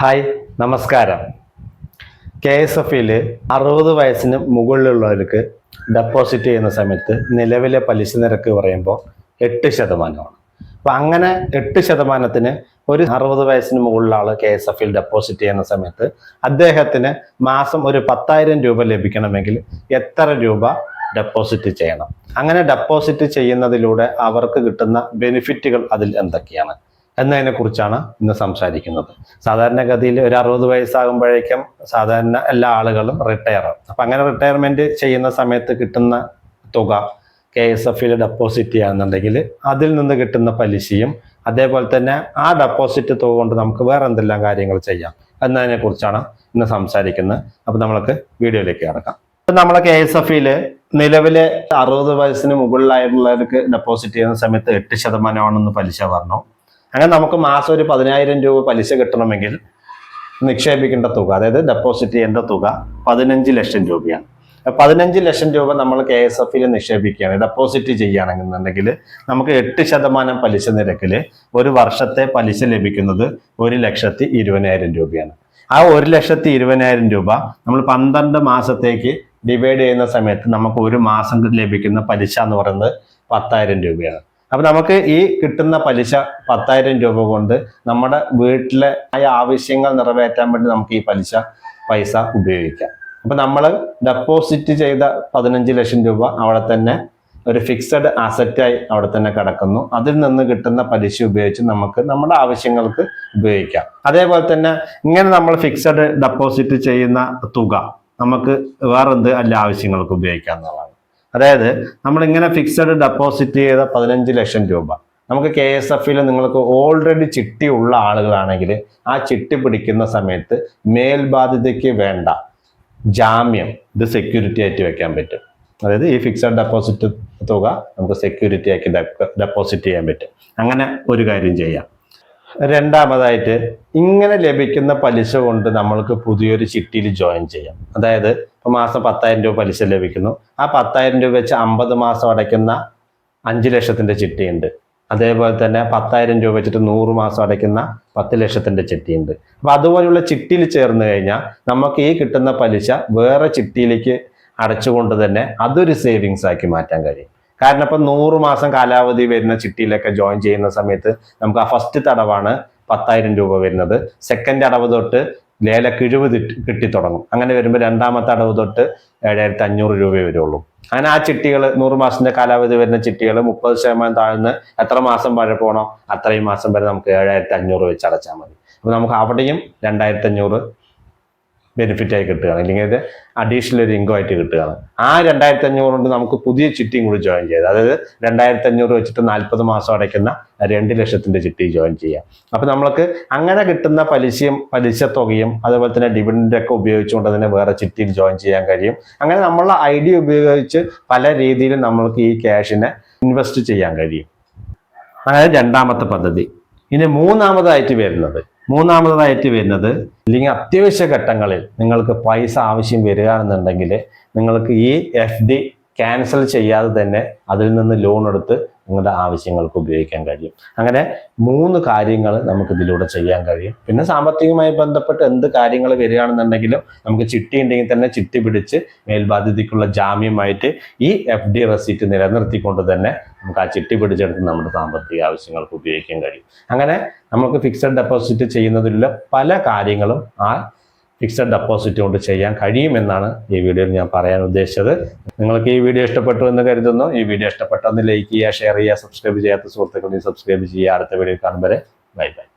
Hi നമസ്കാരം. KSF-ൽ 60 വയസ്സിന് മുകളിലുള്ളവർക്ക് deposit ചെയ്യുന്ന സമയത്ത് നിലവിലെ പലിശ നിരക്ക് പറയുമ്പോൾ 8%. അപ്പം അങ്ങനെ 8%-ന് ഒരു 60 വയസ്സിന് മുകളിലുള്ള ആൾ KSF-ൽ ഡെപ്പോസിറ്റ് ചെയ്യുന്ന സമയത്ത് അദ്ദേഹത്തിന് മാസം ഒരു 10,000 രൂപ ലഭിക്കണമെങ്കിൽ എത്ര രൂപ ഡെപ്പോസിറ്റ് ചെയ്യണം? അങ്ങനെ ഡെപ്പോസിറ്റ് ചെയ്യുന്നതിലൂടെ അവർക്ക് കിട്ടുന്ന ബെനിഫിറ്റുകൾ അതിൽ എന്തൊക്കെയാണ് എന്നതിനെ കുറിച്ചാണ് ഇന്ന് സംസാരിക്കുന്നത്. സാധാരണഗതിയിൽ ഒരു 60 വയസ്സാകുമ്പോഴേക്കും സാധാരണ എല്ലാ ആളുകളും റിട്ടയർ ആവും. അപ്പം അങ്ങനെ റിട്ടയർമെന്റ് ചെയ്യുന്ന സമയത്ത് കിട്ടുന്ന തുക KSF-ൽ ഡെപ്പോസിറ്റ് ചെയ്യുകയാണെന്നുണ്ടെങ്കിൽ അതിൽ നിന്ന് കിട്ടുന്ന പലിശയും അതേപോലെ തന്നെ ആ ഡെപ്പോസിറ്റ് തുക കൊണ്ട് നമുക്ക് വേറെ എന്തെല്ലാം കാര്യങ്ങൾ ചെയ്യാം എന്നതിനെ കുറിച്ചാണ് ഇന്ന് സംസാരിക്കുന്നത്. അപ്പം നമ്മൾക്ക് വീഡിയോയിലേക്ക് കിടക്കാം. നമ്മളെ KSF-ൽ നിലവിലെ 60 വയസ്സിന് മുകളിലായിട്ടുള്ളവർക്ക് ഡെപ്പോസിറ്റ് ചെയ്യുന്ന സമയത്ത് 8% പലിശ പറഞ്ഞു. അങ്ങനെ നമുക്ക് മാസം ഒരു 10,000 രൂപ പലിശ കിട്ടണമെങ്കിൽ നിക്ഷേപിക്കേണ്ട തുക, അതായത് ഡെപ്പോസിറ്റ് ചെയ്യേണ്ട തുക 15 ലക്ഷം രൂപയാണ്. 15 ലക്ഷം രൂപ നമ്മൾ KSF-ൽ നിക്ഷേപിക്കുകയാണ്, ഡെപ്പോസിറ്റ് ചെയ്യുകയാണെന്നുണ്ടെങ്കിൽ നമുക്ക് 8% പലിശ നിരക്കിൽ ഒരു വർഷത്തെ പലിശ ലഭിക്കുന്നത് 1,20,000 രൂപയാണ്. ആ 1,20,000 രൂപ നമ്മൾ 12 മാസത്തേക്ക് ഡിവൈഡ് ചെയ്യുന്ന സമയത്ത് നമുക്ക് ഒരു മാസം ലഭിക്കുന്ന പലിശ എന്ന് പറയുന്നത് 10,000 രൂപയാണ്. അപ്പൊ നമുക്ക് ഈ കിട്ടുന്ന പലിശ 10,000 രൂപ കൊണ്ട് നമ്മുടെ വീട്ടിലെ ആവശ്യങ്ങൾ നിറവേറ്റാൻ വേണ്ടി നമുക്ക് ഈ പൈസ ഉപയോഗിക്കാം. അപ്പൊ നമ്മൾ ഡെപ്പോസിറ്റ് ചെയ്ത 15 ലക്ഷം രൂപ അവിടെ തന്നെ ഒരു ഫിക്സഡ് അസറ്റായി അവിടെ തന്നെ കിടക്കുന്നു. അതിൽ നിന്ന് കിട്ടുന്ന പലിശ ഉപയോഗിച്ച് നമുക്ക് നമ്മുടെ ആവശ്യങ്ങൾക്ക് ഉപയോഗിക്കാം. അതേപോലെ തന്നെ ഇങ്ങനെ നമ്മൾ ഫിക്സഡ് ഡെപ്പോസിറ്റ് ചെയ്യുന്ന തുക നമുക്ക് വേറെന്ത് അല്ല ആവശ്യങ്ങൾക്ക് ഉപയോഗിക്കാം എന്നുള്ളതാണ്. അതായത് നമ്മൾ ഇങ്ങനെ ഫിക്സഡ് ഡെപ്പോസിറ്റ് ചെയ്ത 15 ലക്ഷം രൂപ നമുക്ക് KSF-ൽ നിങ്ങൾക്ക് ഓൾറെഡി ചിട്ടി ഉള്ള ആളുകളാണെങ്കിൽ ആ ചിട്ടി പിടിക്കുന്ന സമയത്ത് മേൽബാധ്യതയ്ക്ക് വേണ്ട ജാമ്യം ഇത് സെക്യൂരിറ്റി ആയിട്ട് വെക്കാൻ പറ്റും. അതായത് ഈ ഫിക്സഡ് ഡെപ്പോസിറ്റ് തുക നമുക്ക് സെക്യൂരിറ്റി ആക്കി ഡെപ്പോസിറ്റ് ചെയ്യാൻ പറ്റും. അങ്ങനെ ഒരു കാര്യം ചെയ്യാം. രണ്ടാമതായിട്ട് ഇങ്ങനെ ലഭിക്കുന്ന പലിശ കൊണ്ട് നമ്മൾക്ക് പുതിയൊരു ചിട്ടിയിൽ ജോയിൻ ചെയ്യാം. അതായത് ഇപ്പോൾ മാസം 10,000 രൂപ പലിശ ലഭിക്കുന്നു. ആ 10,000 രൂപ വെച്ച് 50 മാസം അടയ്ക്കുന്ന 5 ലക്ഷത്തിൻ്റെ ചിട്ടിയുണ്ട്. അതേപോലെ തന്നെ 10,000 രൂപ വെച്ചിട്ട് 100 മാസം അടയ്ക്കുന്ന 10 ലക്ഷത്തിൻ്റെ ചിട്ടിയുണ്ട്. അപ്പോൾ അതുപോലെയുള്ള ചിട്ടിയിൽ ചേർന്ന് കഴിഞ്ഞാൽ നമുക്ക് ഈ കിട്ടുന്ന പലിശ വേറെ ചിട്ടിയിലേക്ക് അടച്ചുകൊണ്ട് തന്നെ അതൊരു സേവിങ്സ് ആക്കി മാറ്റാൻ കഴിയും. കാരണം ഇപ്പം 100 മാസം കാലാവധി വരുന്ന ചിട്ടിയിലൊക്കെ ജോയിൻ ചെയ്യുന്ന സമയത്ത് നമുക്ക് ആ ഫസ്റ്റ് തടവാണ് 10,000 രൂപ വരുന്നത്. സെക്കൻഡ് അടവ് തൊട്ട് ലേലക്കിഴിവ് കിട്ടിത്തുടങ്ങും. അങ്ങനെ വരുമ്പോൾ രണ്ടാമത്തെ അടവ് തൊട്ട് 7,500 രൂപയെ വരുള്ളൂ. അങ്ങനെ ആ ചിട്ടികൾ 100 മാസത്തിന്റെ കാലാവധി വരുന്ന ചിട്ടികൾ 30% താഴ്ന്ന് എത്ര മാസം വരെ പോകണോ അത്രയും മാസം വരെ നമുക്ക് 7,500 വെച്ച് അടച്ചാൽ മതി. അപ്പോൾ നമുക്ക് അവിടെയും 2,500 ബെനിഫിറ്റ് ആയി കിട്ടുകയാണ്, അല്ലെങ്കിൽ ഇത് അഡീഷണൽ ഒരു ഇൻകം ആയിട്ട് കിട്ടുകയാണ്. ആ 2,500 കൊണ്ട് നമുക്ക് പുതിയ ചിട്ടിയും കൂടി ജോയിൻ ചെയ്ത്, അതായത് 2,500 വെച്ചിട്ട് 40 മാസം അടയ്ക്കുന്ന 2 ലക്ഷത്തിന്റെ ചിട്ടി ജോയിൻ ചെയ്യാം. അപ്പൊ നമ്മൾക്ക് അങ്ങനെ കിട്ടുന്ന പലിശ തുകയും അതുപോലെ തന്നെ ഡിവിഡൻഡൊക്കെ ഉപയോഗിച്ചുകൊണ്ട് തന്നെ വേറെ ചിട്ടിയിൽ ജോയിൻ ചെയ്യാൻ കഴിയും. അങ്ങനെ നമ്മളെ ഐഡിയ ഉപയോഗിച്ച് പല രീതിയിലും നമ്മൾക്ക് ഈ ക്യാഷിനെ ഇൻവെസ്റ്റ് ചെയ്യാൻ കഴിയും. അതായത് രണ്ടാമത്തെ പദ്ധതി. ഇനി മൂന്നാമതായിട്ട് വരുന്നത് അല്ലെങ്കിൽ അത്യാവശ്യ ഘട്ടങ്ങളിൽ നിങ്ങൾക്ക് പൈസ ആവശ്യം വരികയാണെന്നുണ്ടെങ്കിൽ നിങ്ങൾക്ക് ഈ FD ക്യാൻസൽ ചെയ്യാതെ തന്നെ അതിൽ നിന്ന് ലോൺ എടുത്ത് നിങ്ങളുടെ ആവശ്യങ്ങൾക്ക് ഉപയോഗിക്കാൻ കഴിയും. അങ്ങനെ 3 കാര്യങ്ങൾ നമുക്ക് ഇതിലൂടെ ചെയ്യാൻ കഴിയും. പിന്നെ സാമ്പത്തികമായി ബന്ധപ്പെട്ട് എന്ത് കാര്യങ്ങൾ വരികയാണെന്നുണ്ടെങ്കിലും നമുക്ക് ചിട്ടി ഉണ്ടെങ്കിൽ തന്നെ ചിട്ടി പിടിച്ച് മേൽബാധ്യതയ്ക്കുള്ള ജാമ്യമായിട്ട് ഈ FD റെസീറ്റ് നിലനിർത്തിക്കൊണ്ട് തന്നെ നമുക്ക് ആ ചിട്ടി പിടിച്ചെടുത്ത് നമ്മുടെ സാമ്പത്തിക ആവശ്യങ്ങൾക്ക് ഉപയോഗിക്കാൻ കഴിയും. അങ്ങനെ നമുക്ക് ഫിക്സഡ് ഡെപ്പോസിറ്റ് ചെയ്യുന്നതിലുള്ള പല കാര്യങ്ങളും ആ ഫിക്സഡ് ഡെപ്പോസിറ്റ് കൊണ്ട് ചെയ്യാൻ കഴിയുമെന്നാണ് ഈ വീഡിയോയിൽ ഞാൻ പറയാൻ ഉദ്ദേശിച്ചത്. നിങ്ങൾക്ക് ഈ വീഡിയോ ഇഷ്ടപ്പെട്ടു എന്ന് കരുതുന്നു. ഈ വീഡിയോ ഇഷ്ടപ്പെട്ടൊന്ന് ലൈക്ക് ചെയ്യുക, ഷെയർ ചെയ്യുക, സബ്സ്ക്രൈബ് ചെയ്യാത്ത സുഹൃത്തുക്കളെ സബ്സ്ക്രൈബ് ചെയ്യുക. അടുത്ത വീഡിയോ കാണും വരെ ബൈ ബൈ.